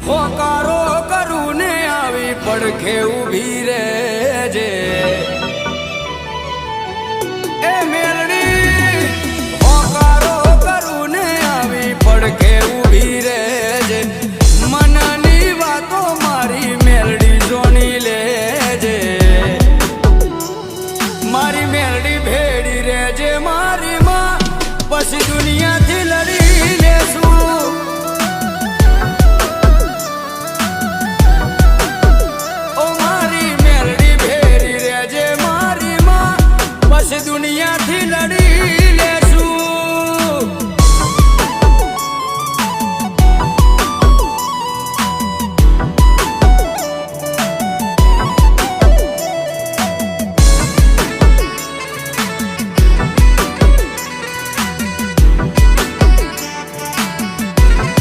હોકારો કરું ને આવી પડખે ઊભી રહેજે એ મેરડી હોકારો કરું ને આવી પડખે ઊભી